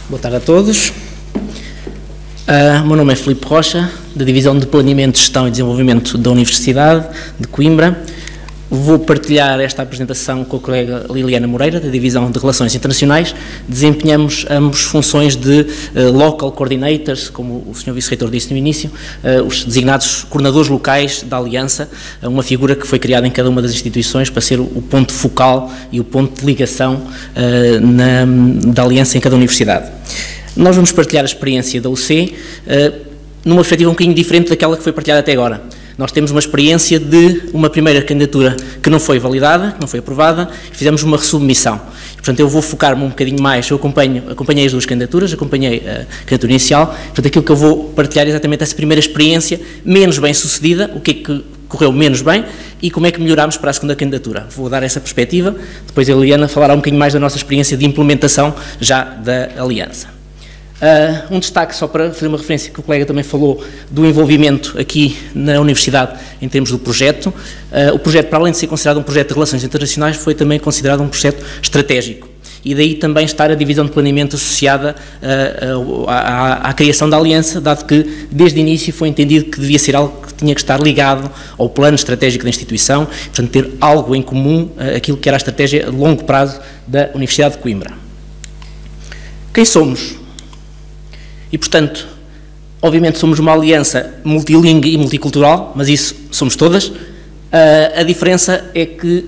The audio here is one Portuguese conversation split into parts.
Boa tarde a todos. O meu nome é Filipe Rocha, da Divisão de Planeamento, Gestão e Desenvolvimento da Universidade de Coimbra. Vou partilhar esta apresentação com a colega Liliana Moreira, da Divisão de Relações Internacionais. Desempenhamos ambos funções de Local Coordinators, como o Sr. Vice-Reitor disse no início, os designados coordenadores locais da Aliança, uma figura que foi criada em cada uma das instituições para ser o ponto focal e o ponto de ligação da Aliança em cada universidade. Nós vamos partilhar a experiência da UC numa perspectiva um bocadinho diferente daquela que foi partilhada até agora. Nós temos uma experiência de uma primeira candidatura que não foi validada, que não foi aprovada, e fizemos uma resubmissão. Portanto, eu vou focar-me um bocadinho mais, eu acompanhei as duas candidaturas, acompanhei a candidatura inicial, portanto, aquilo que eu vou partilhar é exatamente essa primeira experiência, menos bem sucedida, o que é que correu menos bem e como é que melhorámos para a segunda candidatura. Vou dar essa perspectiva, depois a Liliana falará um bocadinho mais da nossa experiência de implementação já da Aliança. Um destaque, só para fazer uma referência, que o colega também falou, do envolvimento aqui na Universidade em termos do projeto. O projeto, para além de ser considerado um projeto de relações internacionais, foi também considerado um projeto estratégico. E daí também estar a divisão de planeamento associada à criação da Aliança, dado que desde o início foi entendido que devia ser algo que tinha que estar ligado ao plano estratégico da instituição, portanto ter algo em comum, aquilo que era a estratégia a longo prazo da Universidade de Coimbra. Quem somos? E, portanto, obviamente somos uma aliança multilingue e multicultural, mas isso somos todas. A diferença é que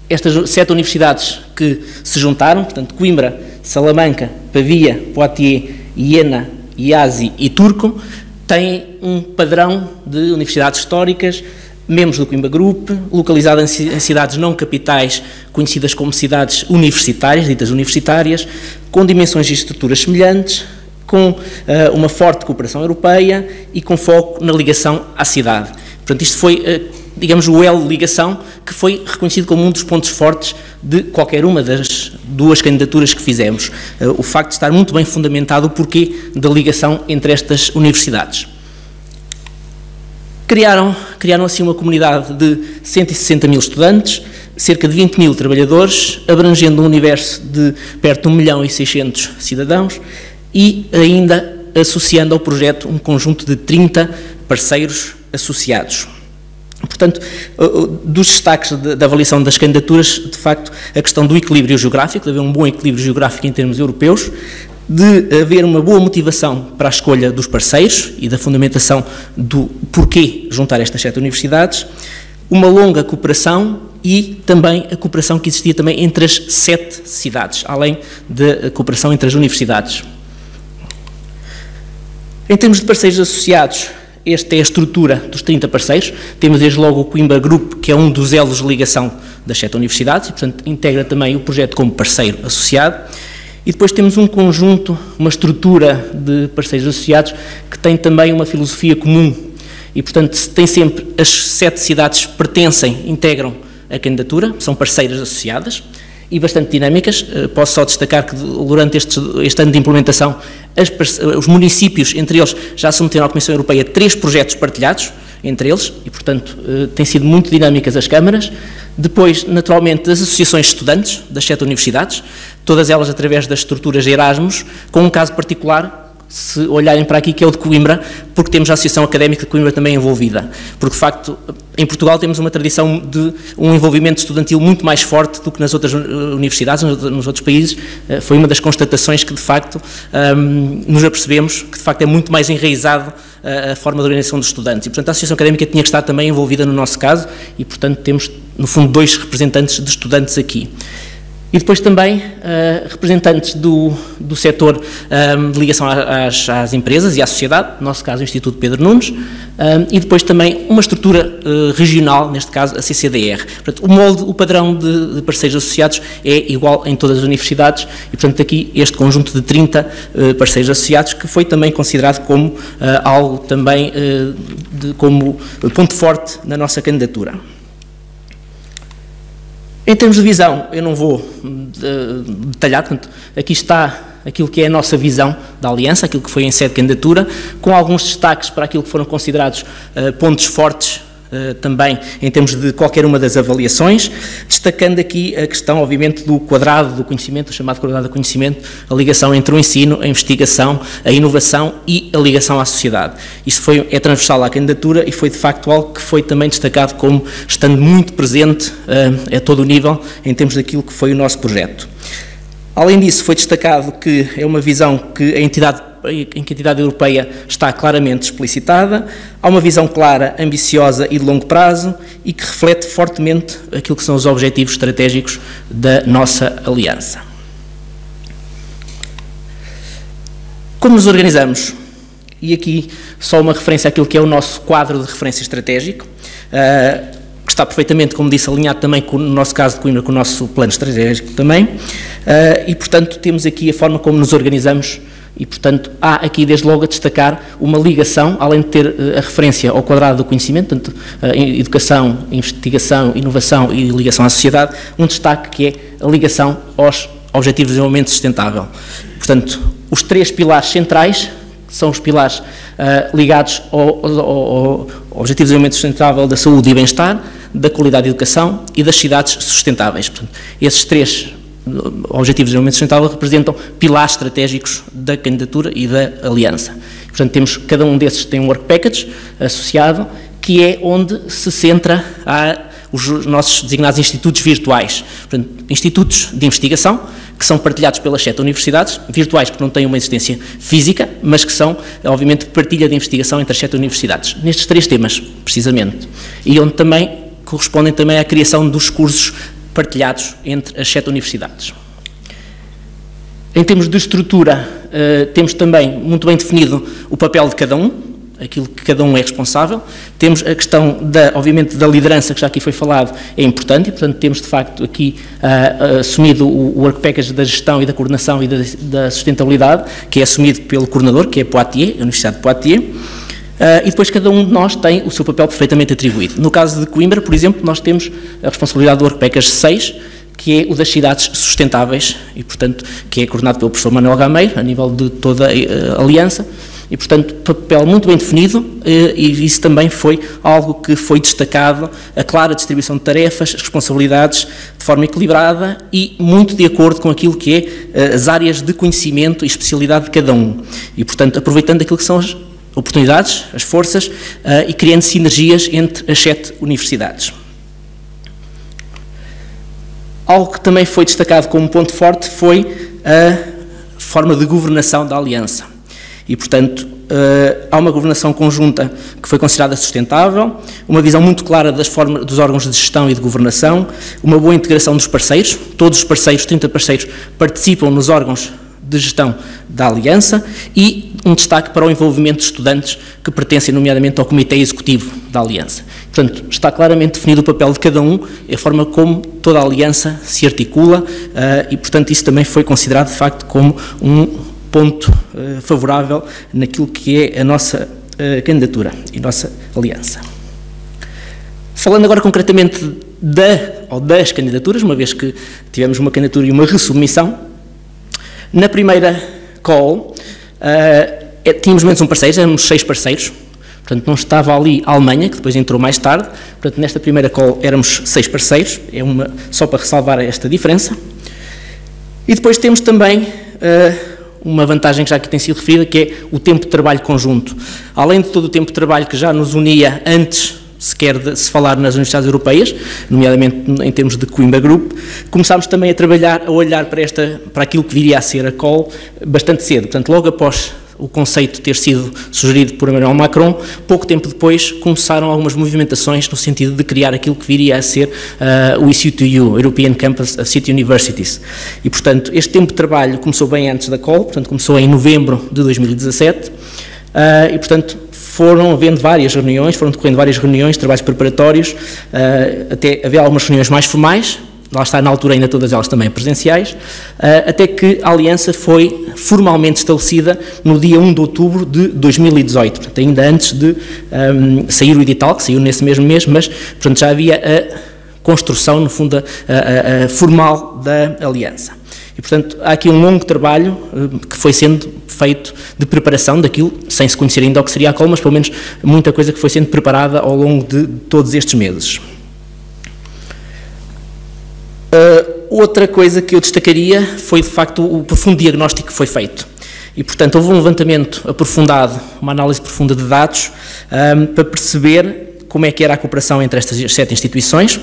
estas 7 universidades que se juntaram, portanto, Coimbra, Salamanca, Pavia, Poitiers, Iena, IASI e Turco, têm um padrão de universidades históricas, membros do Coimbra Group, localizado em cidades não capitais, conhecidas como cidades universitárias, ditas universitárias, com dimensões e estruturas semelhantes, com uma forte cooperação europeia e com foco na ligação à cidade. Portanto, isto foi, digamos, o elo de ligação que foi reconhecido como um dos pontos fortes de qualquer uma das duas candidaturas que fizemos. O facto de estar muito bem fundamentado o porquê da ligação entre estas universidades. Criaram assim uma comunidade de 160 mil estudantes, cerca de 20 mil trabalhadores, abrangendo um universo de perto de 1.600.000 cidadãos, e ainda associando ao projeto um conjunto de 30 parceiros associados. Portanto, dos destaques da avaliação das candidaturas, de facto, a questão do equilíbrio geográfico, de haver um bom equilíbrio geográfico em termos europeus, de haver uma boa motivação para a escolha dos parceiros e da fundamentação do porquê juntar estas 7 universidades, uma longa cooperação e também a cooperação que existia também entre as 7 cidades, além da cooperação entre as universidades. Em termos de parceiros associados, esta é a estrutura dos 30 parceiros. Temos desde logo o Coimbra Group, que é um dos elos de ligação das 7 universidades, e portanto integra também o projeto como parceiro associado. E depois temos um conjunto, uma estrutura de parceiros associados que tem também uma filosofia comum. E portanto tem sempre, as 7 cidades pertencem, integram a candidatura, são parceiras associadas e bastante dinâmicas. Posso só destacar que durante este ano de implementação os municípios, entre eles, já submeteram à Comissão Europeia 3 projetos partilhados entre eles e, portanto, têm sido muito dinâmicas as câmaras. Depois, naturalmente, as associações de estudantes das 7 universidades, todas elas através das estruturas de Erasmus, com um caso particular, se olharem para aqui, que é o de Coimbra, porque temos a Associação Académica de Coimbra também envolvida, porque de facto em Portugal temos uma tradição de um envolvimento estudantil muito mais forte do que nas outras universidades, nos outros países. Foi uma das constatações que de facto nos apercebemos, que de facto é muito mais enraizado a forma de organização dos estudantes, e portanto a Associação Académica tinha que estar também envolvida no nosso caso, e portanto temos no fundo 2 representantes de estudantes aqui. E depois também representantes do setor de ligação às empresas e à sociedade, no nosso caso o Instituto Pedro Nunes, e depois também uma estrutura regional, neste caso a CCDR. Portanto, o molde, o padrão de parceiros associados é igual em todas as universidades e, portanto, aqui este conjunto de 30 parceiros associados que foi também considerado como algo também como ponto forte na nossa candidatura. Em termos de visão, eu não vou detalhar, portanto, aqui está aquilo que é a nossa visão da Aliança, aquilo que foi em sede de candidatura, com alguns destaques para aquilo que foram considerados pontos fortes também em termos de qualquer uma das avaliações, destacando aqui a questão, obviamente, do quadrado do conhecimento, o chamado quadrado do conhecimento, a ligação entre o ensino, a investigação, a inovação e a ligação à sociedade. Isto é transversal à candidatura e foi, de facto, algo que foi também destacado como estando muito presente a todo o nível em termos daquilo que foi o nosso projeto. Além disso, foi destacado que é uma visão que em que a entidade europeia está claramente explicitada, há uma visão clara, ambiciosa e de longo prazo e que reflete fortemente aquilo que são os objetivos estratégicos da nossa aliança. Como nos organizamos? E aqui só uma referência àquilo que é o nosso quadro de referência estratégico, que está perfeitamente, como disse, alinhado também, com, no nosso caso de Coimbra, com o nosso plano estratégico também, e portanto temos aqui a forma como nos organizamos. E, portanto, há aqui, desde logo, a destacar uma ligação, além de ter a referência ao quadrado do conhecimento, portanto, educação, investigação, inovação e ligação à sociedade, um destaque que é a ligação aos Objetivos de Desenvolvimento Sustentável. Portanto, os 3 pilares centrais são os pilares ligados ao Objetivo de Desenvolvimento Sustentável da saúde e bem-estar, da qualidade de educação e das cidades sustentáveis. Portanto, esses 3 Objetivos de Desenvolvimento Sustentável representam pilares estratégicos da candidatura e da aliança. Portanto, cada um desses tem um work package associado, que é onde se centra os nossos designados institutos virtuais. Portanto, institutos de investigação, que são partilhados pelas 7 universidades, virtuais porque não têm uma existência física, mas que são, obviamente, partilha de investigação entre as 7 universidades. Nestes 3 temas, precisamente. E onde também correspondem também à criação dos cursos partilhados entre as 7 universidades. Em termos de estrutura, temos também muito bem definido o papel de cada um, aquilo que cada um é responsável. Temos a questão, obviamente, da liderança, que já aqui foi falado, é importante, e, portanto, temos, de facto, aqui assumido o work package da gestão e da coordenação e da sustentabilidade, que é assumido pelo coordenador, que é Poitiers, a Universidade de Poitiers. E depois cada um de nós tem o seu papel perfeitamente atribuído. No caso de Coimbra, por exemplo, nós temos a responsabilidade do Work Package 6, que é o das cidades sustentáveis, e portanto, que é coordenado pelo professor Manuel Gameiro, a nível de toda a aliança, e portanto, papel muito bem definido, e isso também foi algo que foi destacado, a clara distribuição de tarefas, as responsabilidades, de forma equilibrada e muito de acordo com aquilo que é as áreas de conhecimento e especialidade de cada um. E portanto, aproveitando aquilo que são as oportunidades, as forças, e criando sinergias entre as 7 universidades. Algo que também foi destacado como ponto forte foi a forma de governação da aliança. E, portanto, há uma governação conjunta que foi considerada sustentável, uma visão muito clara dos órgãos de gestão e de governação, uma boa integração dos parceiros, todos os parceiros, 30 parceiros, participam nos órgãos de gestão da aliança e um destaque para o envolvimento de estudantes que pertencem nomeadamente ao Comitê Executivo da aliança. Portanto, está claramente definido o papel de cada um, a forma como toda a aliança se articula e, portanto, isso também foi considerado, de facto, como um ponto favorável naquilo que é a nossa candidatura e nossa aliança. Falando agora concretamente das candidaturas, uma vez que tivemos uma candidatura e uma ressubmissão, na primeira call, tínhamos menos um parceiro, éramos 6 parceiros, portanto não estava ali a Alemanha, que depois entrou mais tarde, portanto nesta primeira call éramos 6 parceiros, só para ressalvar esta diferença. E depois temos também uma vantagem que já aqui tem sido referida, que é o tempo de trabalho conjunto. Além de todo o tempo de trabalho que já nos unia antes sequer de se falar nas universidades europeias, nomeadamente em termos de Coimbra Group, começámos também a olhar para aquilo que viria a ser a call bastante cedo. Portanto, logo após o conceito ter sido sugerido por Emmanuel Macron, pouco tempo depois começaram algumas movimentações no sentido de criar aquilo que viria a ser o ECU, European Campus City Universities. E, portanto, este tempo de trabalho começou bem antes da call, portanto, começou em novembro de 2017, e, portanto, foram decorrendo várias reuniões, trabalhos preparatórios, até havia algumas reuniões mais formais, lá está, na altura ainda todas elas também presenciais, até que a aliança foi formalmente estabelecida no dia 1 de outubro de 2018, portanto, ainda antes de sair o edital, que saiu nesse mesmo mês, mas, portanto, já havia a construção, no fundo, formal da aliança. E, portanto, há aqui um longo trabalho que foi sendo feito de preparação daquilo, sem se conhecer ainda o que seria a COL, mas pelo menos muita coisa que foi sendo preparada ao longo de todos estes meses. Outra coisa que eu destacaria foi, de facto, o profundo diagnóstico que foi feito. E, portanto, houve um levantamento aprofundado, uma análise profunda de dados, para perceber como é que era a cooperação entre estas 7 instituições,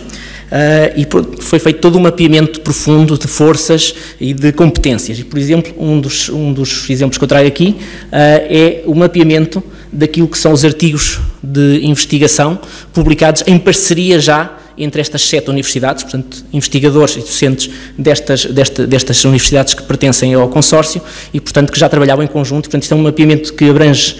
e foi feito todo um mapeamento profundo de forças e de competências. E, por exemplo, um dos exemplos que eu trago aqui é o mapeamento daquilo que são os artigos de investigação publicados em parceria já entre estas 7 universidades, portanto, investigadores e docentes destas universidades que pertencem ao consórcio e, portanto, que já trabalhavam em conjunto. Portanto, isto é um mapeamento que abrange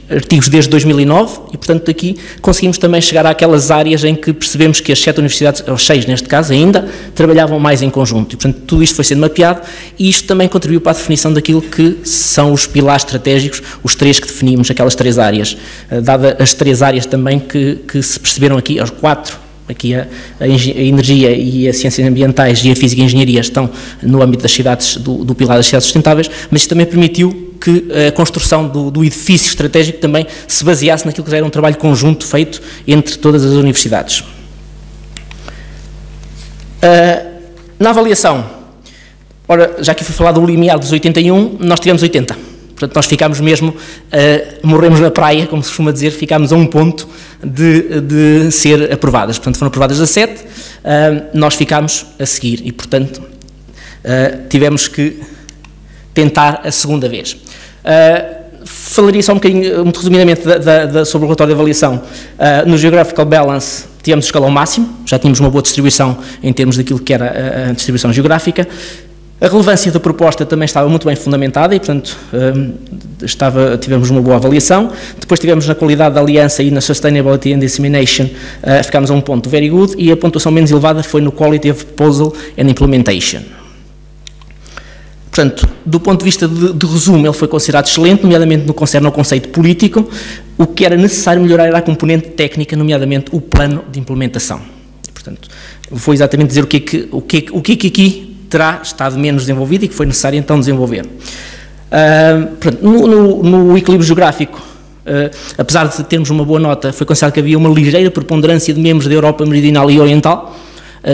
artigos desde 2009 e, portanto, daqui conseguimos também chegar àquelas áreas em que percebemos que as 7 universidades, ou 6 neste caso ainda, trabalhavam mais em conjunto. E, portanto, tudo isto foi sendo mapeado e isto também contribuiu para a definição daquilo que são os pilares estratégicos, os 3 que definimos, aquelas 3 áreas, dada as 3 áreas também que se perceberam aqui, aos 4, aqui a energia e as ciências ambientais e a física e a engenharia estão no âmbito das cidades, do pilar das cidades sustentáveis, mas isto também permitiu que a construção do edifício estratégico também se baseasse naquilo que era um trabalho conjunto feito entre todas as universidades. Na avaliação, ora, já que foi falado do limiar dos 81, nós tivemos 80. Portanto, nós ficámos mesmo, morremos na praia, como se costuma dizer, ficámos a um ponto de ser aprovadas. Portanto, foram aprovadas 17, nós ficámos a seguir e, portanto, tivemos que tentar a segunda vez. Falaria só um bocadinho, muito resumidamente, sobre o relatório de avaliação. No Geographical Balance, tivemos o escalão máximo, já tínhamos uma boa distribuição em termos daquilo que era a distribuição geográfica. A relevância da proposta também estava muito bem fundamentada e, portanto, tivemos uma boa avaliação. Depois tivemos na qualidade da aliança e na Sustainability and Dissemination, ficámos a um ponto very good, e a pontuação menos elevada foi no Quality of Proposal and Implementation. Portanto, do ponto de vista de resumo, ele foi considerado excelente, nomeadamente no que concerne ao conceito político. O que era necessário melhorar era a componente técnica, nomeadamente o plano de implementação. Portanto, vou exatamente dizer o que aqui terá estado menos desenvolvido e que foi necessário então desenvolver. Portanto, no equilíbrio geográfico, apesar de termos uma boa nota, foi considerado que havia uma ligeira preponderância de membros da Europa Meridional e Oriental,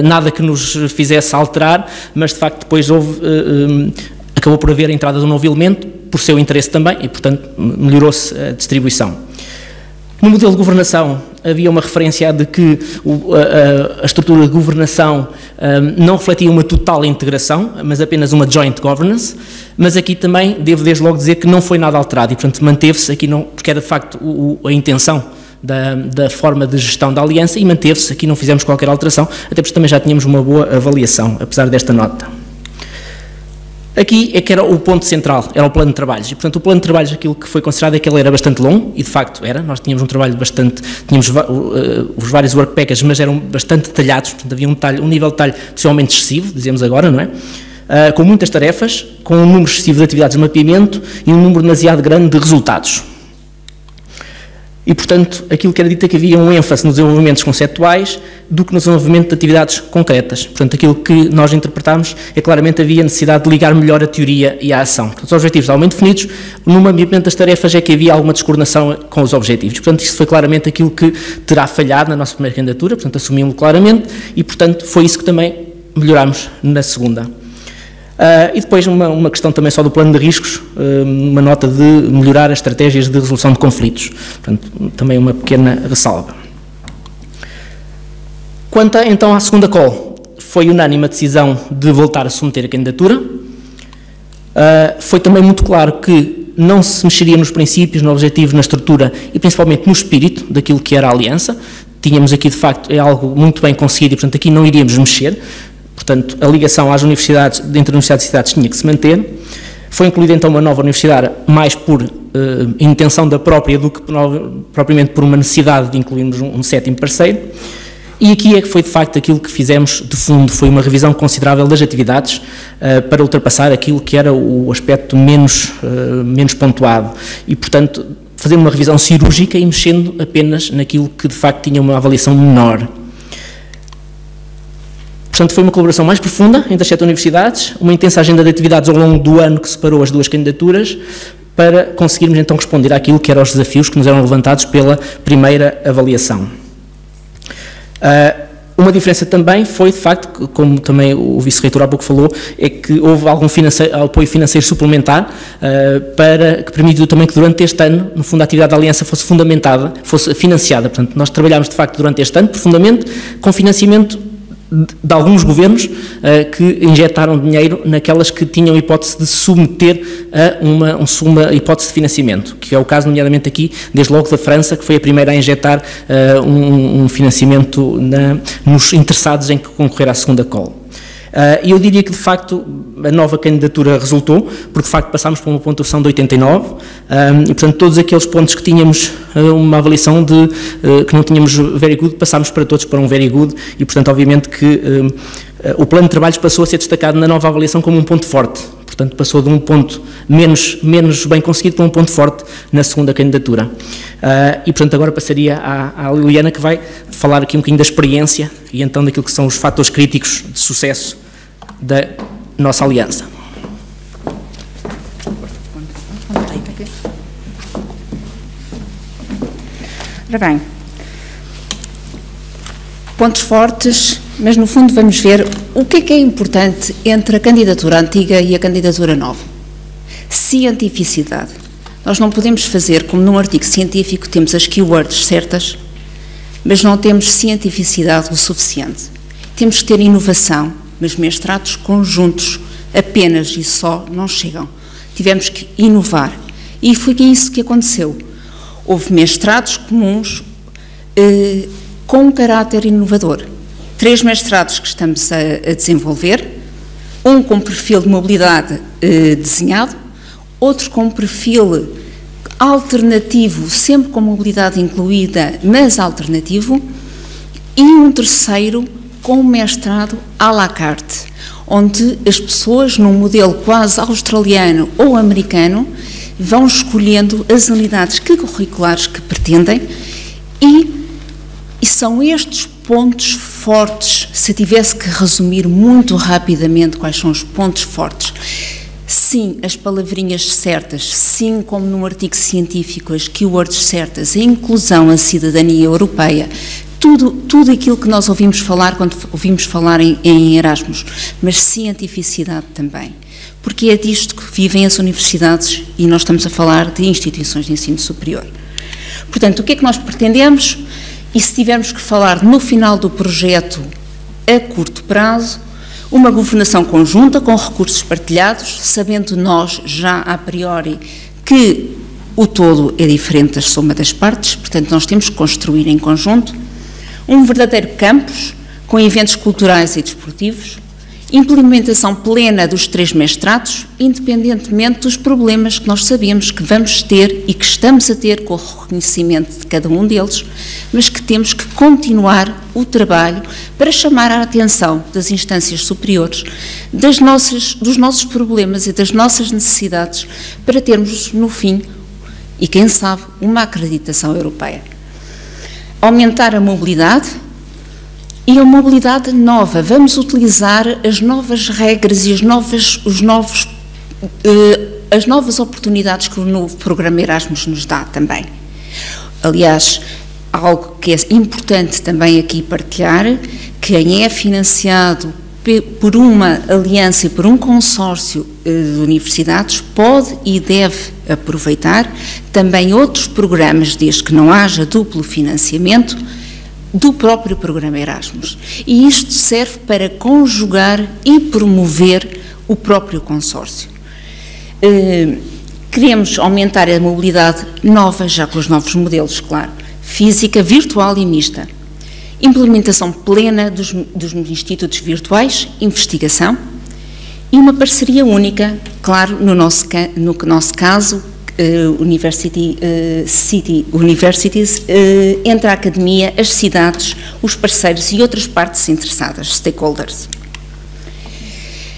nada que nos fizesse alterar, mas de facto depois acabou por haver a entrada de um novo elemento, por seu interesse também, e portanto melhorou-se a distribuição. No modelo de governação havia uma referência de que a estrutura de governação não refletia uma total integração, mas apenas uma joint governance, mas aqui também devo desde logo dizer que não foi nada alterado e, portanto, manteve-se aqui, porque era de facto a intenção da forma de gestão da aliança e manteve-se, aqui não fizemos qualquer alteração, até porque também já tínhamos uma boa avaliação, apesar desta nota. Aqui é que era o ponto central, era o plano de trabalhos, e portanto o plano de trabalhos, aquilo que foi considerado é que ele era bastante longo, e de facto era, nós tínhamos um trabalho bastante, tínhamos os vários work packages, mas eram bastante detalhados, portanto havia um nível de detalhe possivelmente excessivo, dizemos agora, não é? Com muitas tarefas, com um número excessivo de atividades de mapeamento e um número demasiado grande de resultados. E, portanto, aquilo que era dito é que havia um ênfase nos desenvolvimentos conceptuais do que no desenvolvimento de atividades concretas. Portanto, aquilo que nós interpretámos é que claramente havia necessidade de ligar melhor a teoria e a ação. Portanto, os objetivos estavam bem definidos, no mapeamento das tarefas é que havia alguma descoordenação com os objetivos. Portanto, isto foi claramente aquilo que terá falhado na nossa primeira candidatura, portanto, assumimos claramente e, portanto, foi isso que também melhorámos na segunda. E depois uma questão também só do plano de riscos, uma nota de melhorar as estratégias de resolução de conflitos. Portanto, também uma pequena ressalva. Quanto então à segunda call, foi unânime a decisão de voltar a submeter a candidatura. Foi também muito claro que não se mexeria nos princípios, no objetivo, na estrutura e principalmente no espírito daquilo que era a aliança. Tínhamos aqui, de facto, é algo muito bem conseguido e, portanto, aqui não iríamos mexer. Portanto, a ligação às universidades, entre universidades e cidades, tinha que se manter. Foi incluída então uma nova universidade, mais por intenção da própria do que propriamente por uma necessidade de incluirmos um sétimo parceiro. E aqui é que foi de facto aquilo que fizemos de fundo, foi uma revisão considerável das atividades para ultrapassar aquilo que era o aspecto menos pontuado. E, portanto, fazer uma revisão cirúrgica e mexendo apenas naquilo que de facto tinha uma avaliação menor. Portanto, foi uma colaboração mais profunda entre as 7 universidades, uma intensa agenda de atividades ao longo do ano que separou as 2 candidaturas, para conseguirmos então responder àquilo que eram os desafios que nos eram levantados pela primeira avaliação. Uma diferença também foi, de facto, como também o vice-reitor há pouco falou, é que houve algum apoio financeiro suplementar que permitiu também que durante este ano, no fundo, a atividade da Aliança fosse fundamentada, fosse financiada. Portanto, nós trabalhámos, de facto, durante este ano, profundamente, com financiamento de alguns governos que injetaram dinheiro naquelas que tinham hipótese de submeter a uma hipótese de financiamento, que é o caso, nomeadamente aqui, desde logo da França, que foi a primeira a injetar um financiamento nos interessados em concorrer à segunda call. E eu diria que, de facto, a nova candidatura resultou, porque, de facto, passámos por uma pontuação de 89, e, portanto, todos aqueles pontos que tínhamos uma avaliação que não tínhamos very good, passámos para todos para um very good, e, portanto, obviamente que o plano de trabalhos passou a ser destacado na nova avaliação como um ponto forte. Portanto, passou de um ponto menos bem conseguido para um ponto forte na segunda candidatura. E, portanto, agora passaria à Liliana, que vai falar aqui um bocadinho da experiência e, então, daquilo que são os fatores críticos de sucesso da nossa aliança. Ora bem, pontos fortes, mas no fundo vamos ver o que é importante entre a candidatura antiga e a candidatura nova. Cientificidade. Nós não podemos fazer, como num artigo científico, temos as keywords certas, mas não temos cientificidade o suficiente. Temos que ter inovação, mas mestrados conjuntos apenas e só não chegam. Tivemos que inovar. E foi isso que aconteceu. Houve mestrados comuns com um caráter inovador. 3 mestrados que estamos a desenvolver, um com perfil de mobilidade desenhado, outro com perfil alternativo, sempre com mobilidade incluída, mas alternativo, e um terceiro com um mestrado à la carte, onde as pessoas, num modelo quase australiano ou americano, vão escolhendo as unidades curriculares que pretendem e são estes pontos fortes. Se eu tivesse que resumir muito rapidamente quais são os pontos fortes, sim, as palavrinhas certas, sim, como num artigo científico, as keywords certas, a inclusão, a cidadania europeia, tudo aquilo que nós ouvimos falar quando ouvimos falar em Erasmus, mas cientificidade também, porque é disto que vivem as universidades e nós estamos a falar de instituições de ensino superior. Portanto, o que é que nós pretendemos? E se tivermos que falar no final do projeto a curto prazo, uma governação conjunta com recursos partilhados, sabendo nós já a priori que o todo é diferente da soma das partes, portanto nós temos que construir em conjunto um verdadeiro campus com eventos culturais e desportivos, implementação plena dos 3 mestrados, independentemente dos problemas que nós sabemos que vamos ter e que estamos a ter com o reconhecimento de cada um deles, mas que temos que continuar o trabalho para chamar a atenção das instâncias superiores dos nossos problemas e das nossas necessidades para termos, no fim, e quem sabe, uma acreditação europeia. Aumentar a mobilidade e a mobilidade nova. Vamos utilizar as novas regras e as novas oportunidades que o novo programa Erasmus nos dá também. Aliás, algo que é importante também aqui partilhar, quem é financiado por uma aliança e por um consórcio de universidades pode e deve aproveitar também outros programas, desde que não haja duplo financiamento, do próprio programa Erasmus. E isto serve para conjugar e promover o próprio consórcio. Queremos aumentar a mobilidade nova, já com os novos modelos, claro, física, virtual e mista. Implementação plena dos institutos virtuais, investigação e uma parceria única, claro, no nosso caso, Universities, entre a academia, as cidades, os parceiros e outras partes interessadas, stakeholders.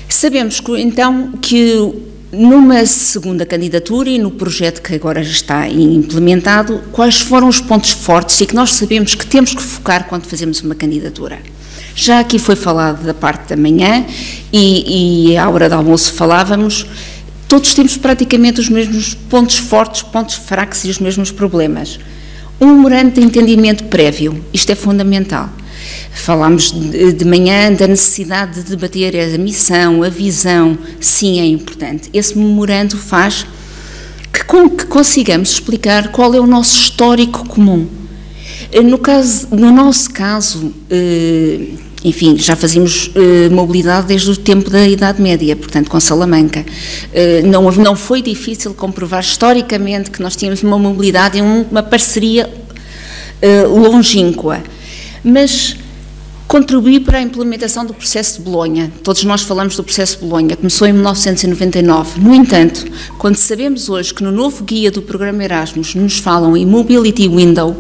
Sabemos então que numa segunda candidatura e no projeto que agora está implementado, quais foram os pontos fortes e que nós sabemos que temos que focar quando fazemos uma candidatura? Já aqui foi falado da parte da manhã e à hora do almoço falávamos, todos temos praticamente os mesmos pontos fortes, pontos fracos e os mesmos problemas. Um memorando de entendimento prévio, isto é fundamental. Falámos de manhã da necessidade de debater a missão, a visão, sim, é importante. Esse memorando faz que consigamos explicar qual é o nosso histórico comum. No nosso caso, enfim, já fazíamos mobilidade desde o tempo da Idade Média, portanto, com Salamanca. Não foi difícil comprovar historicamente que nós tínhamos uma mobilidade e uma parceria longínqua, mas contribuir para a implementação do processo de Bolonha. Todos nós falamos do processo de Bolonha, começou em 1999. No entanto, quando sabemos hoje que no novo guia do programa Erasmus nos falam em Mobility Window,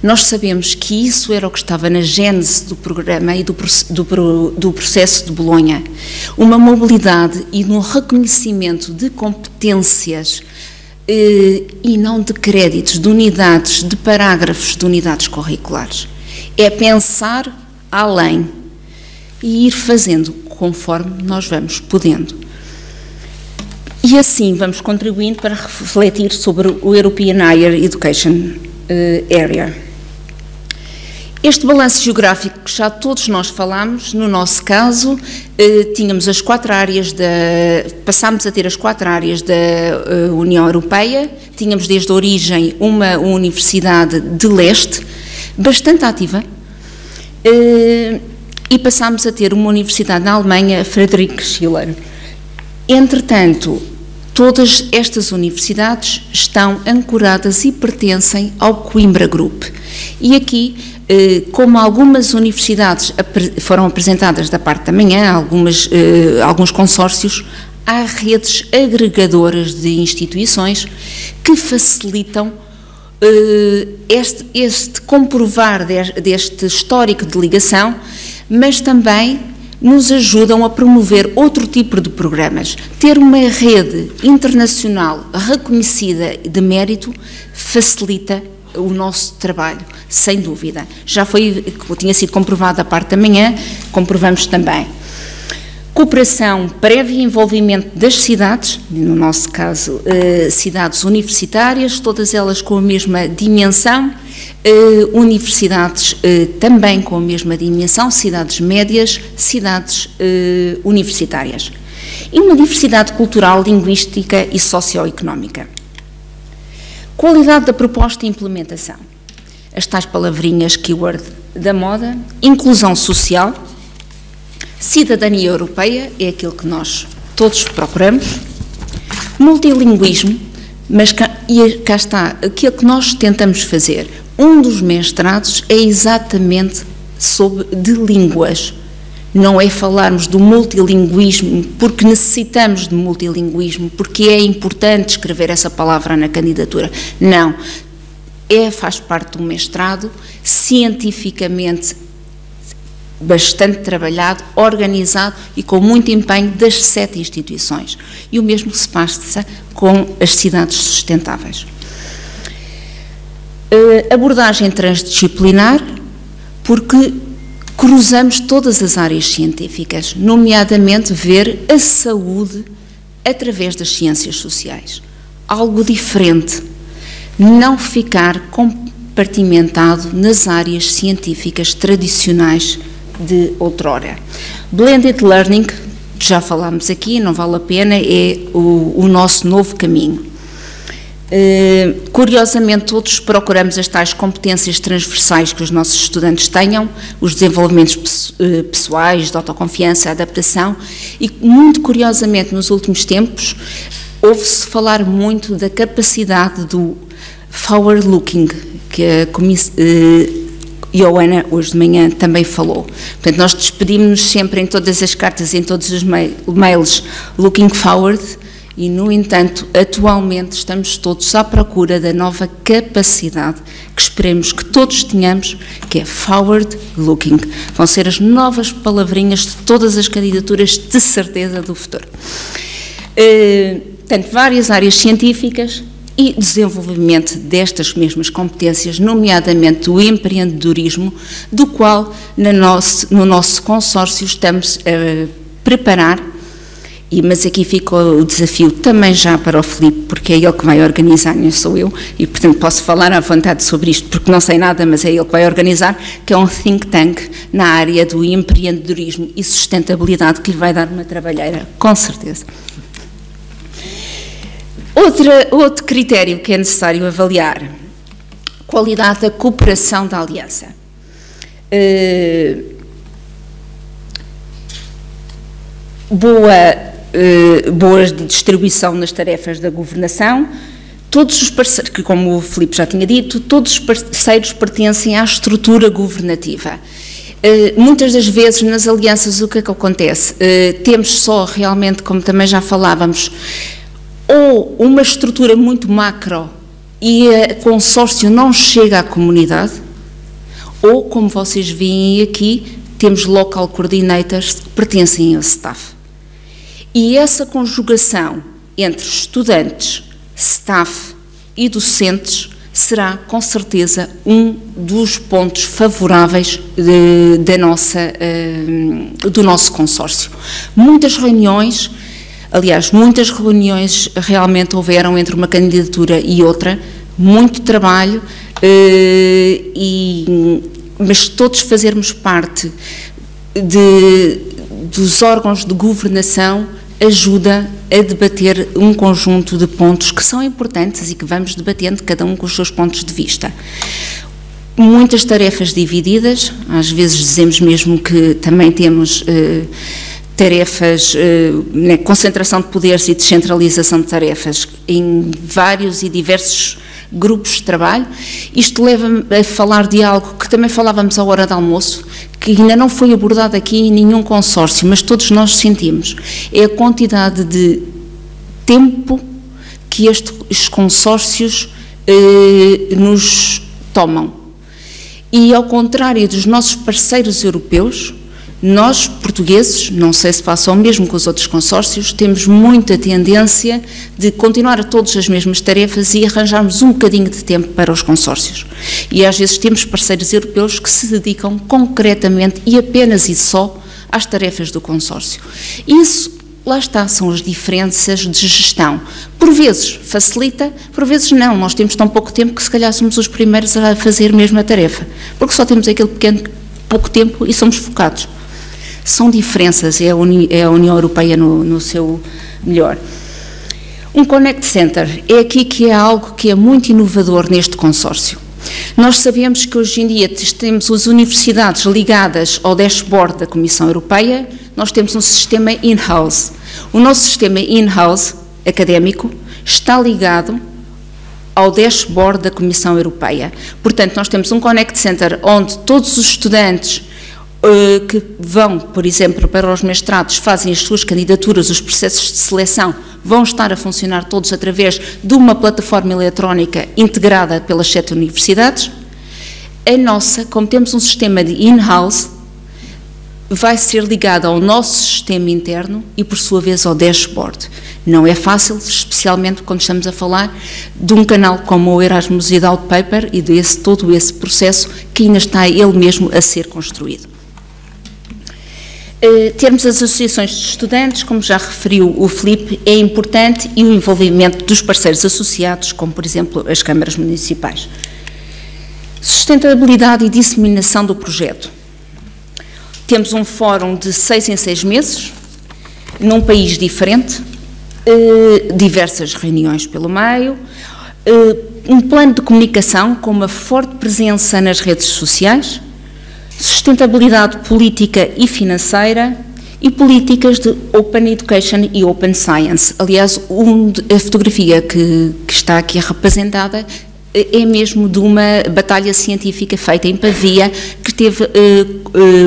nós sabemos que isso era o que estava na gênese do programa e do processo de Bolonha. Uma mobilidade e um reconhecimento de competências e não de créditos, de unidades, de parágrafos, de unidades curriculares. É pensar além e ir fazendo conforme nós vamos podendo. E assim vamos contribuindo para refletir sobre o European Higher Education Area. Este balanço geográfico que já todos nós falámos, no nosso caso, tínhamos as 4 áreas passámos a ter as 4 áreas da União Europeia, tínhamos desde a origem uma universidade de leste, bastante ativa, e passámos a ter uma universidade na Alemanha, Friedrich Schiller. Entretanto, todas estas universidades estão ancoradas e pertencem ao Coimbra Group. E aqui, como algumas universidades foram apresentadas da parte da manhã, alguns consórcios, há redes agregadoras de instituições que facilitam este comprovar deste histórico de ligação, mas também nos ajudam a promover outro tipo de programas. Ter uma rede internacional reconhecida de mérito facilita o nosso trabalho, sem dúvida. Tinha sido comprovado da parte da manhã, comprovamos também. Cooperação prévia e envolvimento das cidades, no nosso caso, cidades universitárias, todas elas com a mesma dimensão, universidades também com a mesma dimensão, cidades médias, cidades universitárias. E uma diversidade cultural, linguística e socioeconómica. Qualidade da proposta e implementação. As tais palavrinhas keyword da moda, inclusão social, cidadania europeia, é aquilo que nós todos procuramos, multilinguismo, mas cá está, aquilo que nós tentamos fazer. Um dos mestrados é exatamente de línguas. Não é falarmos do multilinguismo porque necessitamos de multilinguismo, porque é importante escrever essa palavra na candidatura. Não. Faz parte do mestrado, cientificamente bastante trabalhado, organizado e com muito empenho das 7 instituições. E o mesmo se passa com as cidades sustentáveis. Abordagem transdisciplinar, porque cruzamos todas as áreas científicas, nomeadamente ver a saúde através das ciências sociais. Algo diferente, não ficar compartimentado nas áreas científicas tradicionais de outrora. Blended Learning, já falámos aqui, não vale a pena, é o nosso novo caminho. Curiosamente, todos procuramos as tais competências transversais que os nossos estudantes tenham, os desenvolvimentos pessoais, de autoconfiança, adaptação, e muito curiosamente, nos últimos tempos, ouve-se falar muito da capacidade do forward looking, que a Joana hoje de manhã também falou. Portanto, nós despedimos-nos sempre em todas as cartas, em todos os mails, looking forward, e, no entanto, atualmente estamos todos à procura da nova capacidade que esperemos que todos tenhamos, que é forward looking. Vão ser as novas palavrinhas de todas as candidaturas, de certeza, do futuro. Portanto, várias áreas científicas e desenvolvimento destas mesmas competências, nomeadamente o empreendedorismo, do qual no nosso consórcio estamos a preparar, mas aqui fica o desafio também já para o Filipe, porque é ele que vai organizar, não sou eu, e portanto posso falar à vontade sobre isto, porque não sei nada, mas é ele que vai organizar, que é um think tank na área do empreendedorismo e sustentabilidade, que lhe vai dar uma trabalheira, com certeza. Outro critério que é necessário avaliar, qualidade da cooperação da aliança. Boa distribuição nas tarefas da governação, todos os parceiros, que como o Filipe já tinha dito, todos os parceiros pertencem à estrutura governativa. Muitas das vezes nas alianças o que é que acontece? Temos só realmente, como também já falávamos, ou uma estrutura muito macro e o consórcio não chega à comunidade, ou, como vocês veem aqui, temos local coordinators que pertencem ao staff. E essa conjugação entre estudantes, staff e docentes será, com certeza, um dos pontos favoráveis do nosso consórcio. Muitas reuniões realmente houveram entre uma candidatura e outra, muito trabalho, mas todos fazermos parte dos órgãos de governação ajuda a debater um conjunto de pontos que são importantes e que vamos debatendo, cada um com os seus pontos de vista. Muitas tarefas divididas, às vezes dizemos mesmo que também temos tarefas, concentração de poderes e descentralização de tarefas em vários e diversos grupos de trabalho. Isto leva-me a falar de algo que também falávamos à hora de almoço, que ainda não foi abordado aqui em nenhum consórcio, mas todos nós sentimos, é a quantidade de tempo que estes consórcios nos tomam. E ao contrário dos nossos parceiros europeus, nós, portugueses, não sei se passa o mesmo com os outros consórcios, temos muita tendência de continuar a todas as mesmas tarefas e arranjarmos um bocadinho de tempo para os consórcios. E às vezes temos parceiros europeus que se dedicam concretamente e apenas e só às tarefas do consórcio. Isso, lá está, são as diferenças de gestão. Por vezes facilita, por vezes não. Nós temos tão pouco tempo que se calhar somos os primeiros a fazer mesmo a tarefa, porque só temos aquele pouco tempo e somos focados. São diferenças, é a União Europeia no seu melhor. Um Connect Center é aqui que é algo que é muito inovador neste consórcio. Nós sabemos que hoje em dia temos as universidades ligadas ao dashboard da Comissão Europeia, nós temos um sistema in-house. O nosso sistema in-house académico está ligado ao dashboard da Comissão Europeia. Portanto, nós temos um Connect Center onde todos os estudantes que vão, por exemplo, para os mestrados, fazem as suas candidaturas, os processos de seleção, vão estar a funcionar todos através de uma plataforma eletrónica integrada pelas 7 universidades. A nossa, como temos um sistema de in-house, vai ser ligada ao nosso sistema interno e, por sua vez, ao dashboard. Não é fácil, especialmente quando estamos a falar de um canal como o Erasmus Without Paper e de todo esse processo que ainda está ele mesmo a ser construído. Termos as associações de estudantes, como já referiu o Filipe, é importante, e o envolvimento dos parceiros associados, como por exemplo as câmaras municipais. Sustentabilidade e disseminação do projeto. Temos um fórum de 6 em 6 meses, num país diferente, diversas reuniões pelo meio, um plano de comunicação com uma forte presença nas redes sociais, sustentabilidade política e financeira e políticas de Open Education e Open Science. Aliás, a fotografia que está aqui representada é mesmo de uma batalha científica feita em Pavia, que teve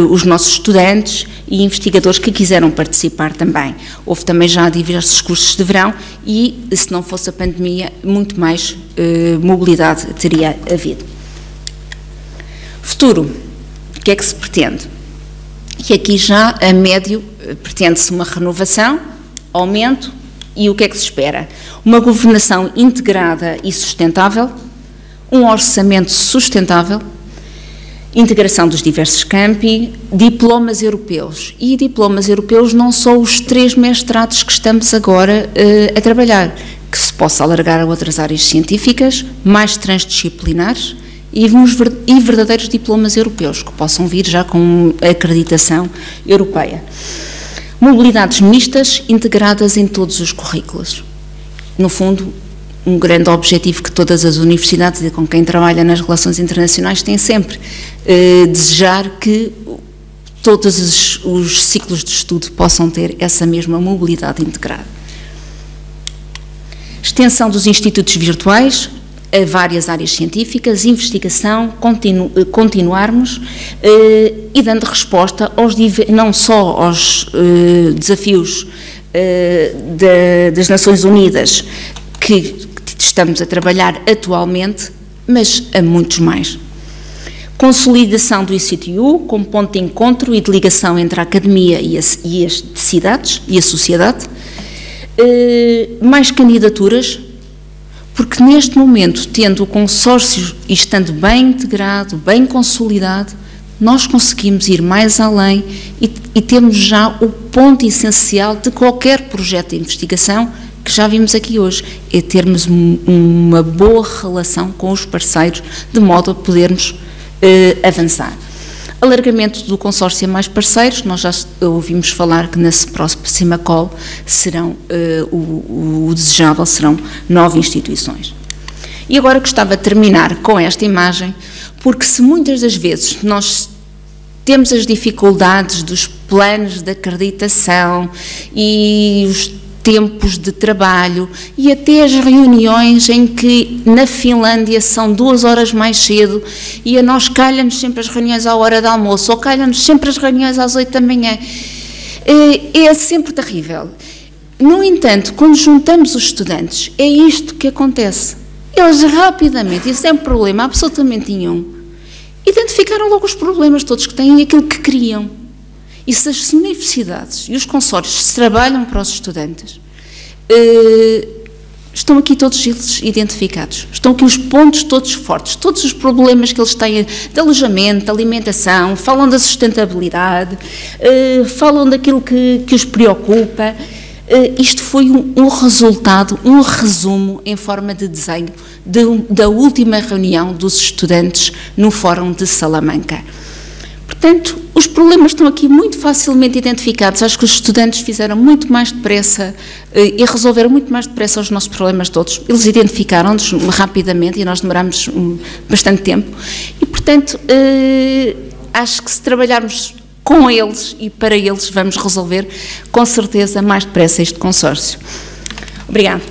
os nossos estudantes e investigadores que quiseram participar também. Houve também já diversos cursos de verão e, se não fosse a pandemia, muito mais mobilidade teria havido. Futuro. O que é que se pretende? E aqui já a médio pretende-se uma renovação, aumento E o que é que se espera? Uma governação integrada e sustentável, um orçamento sustentável, integração dos diversos campi, diplomas europeus. E diplomas europeus não só os 3 mestrados que estamos agora a trabalhar, que se possa alargar a outras áreas científicas, mais transdisciplinares e verdadeiros diplomas europeus, que possam vir já com acreditação europeia. Mobilidades mistas integradas em todos os currículos. No fundo, um grande objetivo que todas as universidades e com quem trabalha nas relações internacionais têm sempre, desejar que todos os ciclos de estudo possam ter essa mesma mobilidade integrada. Extensão dos institutos virtuais a várias áreas científicas, investigação, continuarmos e dando resposta não só aos desafios das Nações Unidas que estamos a trabalhar atualmente, mas a muitos mais. Consolidação do ICTU como ponto de encontro e de ligação entre a academia e as cidades e a sociedade. Mais candidaturas, porque neste momento, tendo o consórcio e estando bem integrado, bem consolidado, nós conseguimos ir mais além e temos já o ponto essencial de qualquer projeto de investigação que já vimos aqui hoje, é termos uma boa relação com os parceiros, de modo a podermos avançar. Alargamento do consórcio a mais parceiros, nós já ouvimos falar que na próxima call serão, o desejável serão 9 instituições. E agora gostava de terminar com esta imagem, porque se muitas das vezes nós temos as dificuldades dos planos de acreditação e os tempos de trabalho e até as reuniões em que na Finlândia são 2 horas mais cedo e a nós calham-nos sempre as reuniões à hora de almoço ou calham-nos sempre as reuniões às 8 da manhã. É sempre terrível. No entanto, quando juntamos os estudantes, é isto que acontece. Eles rapidamente, e sem problema absolutamente nenhum, identificaram logo os problemas todos que têm e aquilo que queriam. E se as universidades e os consórcios trabalham para os estudantes, estão aqui todos eles identificados, estão aqui os pontos todos fortes, todos os problemas que eles têm de alojamento, de alimentação, falam da sustentabilidade, falam daquilo que os preocupa. Isto foi um resultado, um resumo em forma de desenho da última reunião dos estudantes no Fórum de Salamanca. Portanto, os problemas estão aqui muito facilmente identificados. Acho que os estudantes fizeram muito mais depressa e resolveram muito mais depressa os nossos problemas todos. Eles identificaram-nos rapidamente e nós demoramos bastante tempo. E, portanto, acho que se trabalharmos com eles e para eles, vamos resolver com certeza mais depressa este consórcio. Obrigada.